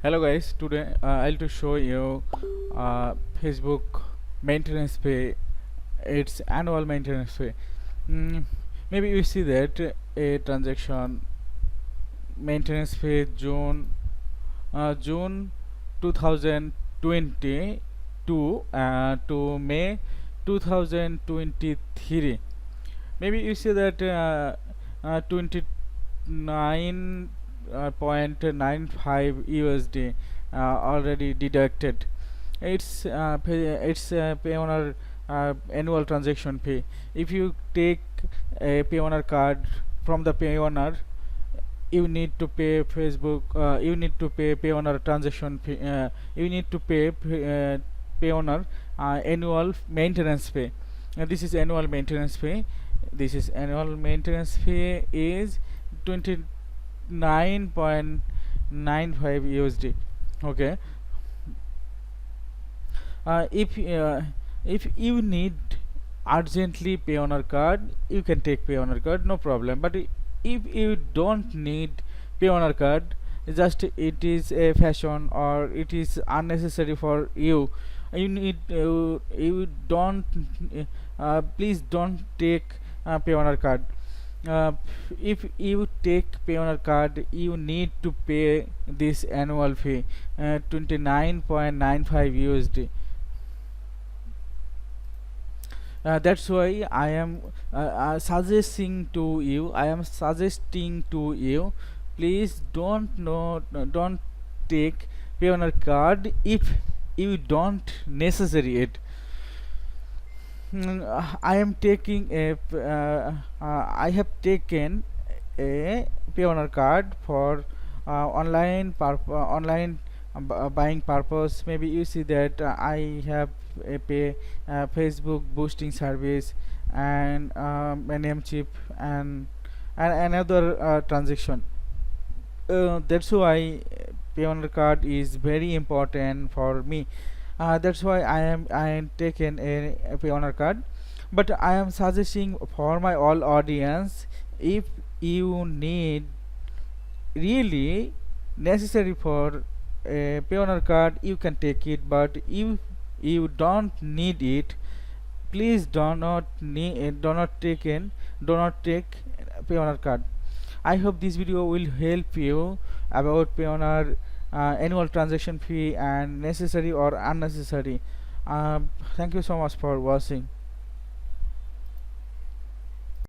Hello guys, today I'll to show you Facebook maintenance fee. It's annual maintenance fee. Mm, Maybe you see that a transaction maintenance fee June 2022 to May 2023. Maybe you see that 29.95 USD already deducted. It's pay owner annual transaction fee. If you take a pay owner card from the pay owner, you need to pay Facebook. You need to pay owner transaction fee. You need to pay owner annual maintenance fee. This is annual maintenance fee. This is annual maintenance fee is 29.95 USD. Okay. uh, if uh, if you need urgently pay on our card, you can take pay on our card, no problem. But if you don't need pay on our card, just it is a fashion or it is unnecessary for you, you don't please don't take pay on our card. uh, if you take pay on our card, you need to pay this annual fee, 29.95 USD. That's why I am suggesting to you, please don't take pay on a card if you don't necessary it. I am taking a I have taken a pay on a card for online buying purpose. Maybe you see that I have a pay Facebook boosting service and a name chip and another transaction. That's why pay on card is very important for me. That's why I am taken a pay on card. But I am suggesting for my all audience, if you need really necessary for a pay on card, you can take it. But if you don't need it, please do not take pay on card. I hope this video will help you about Payoneer annual transaction fee and necessary or unnecessary. Thank you so much for watching.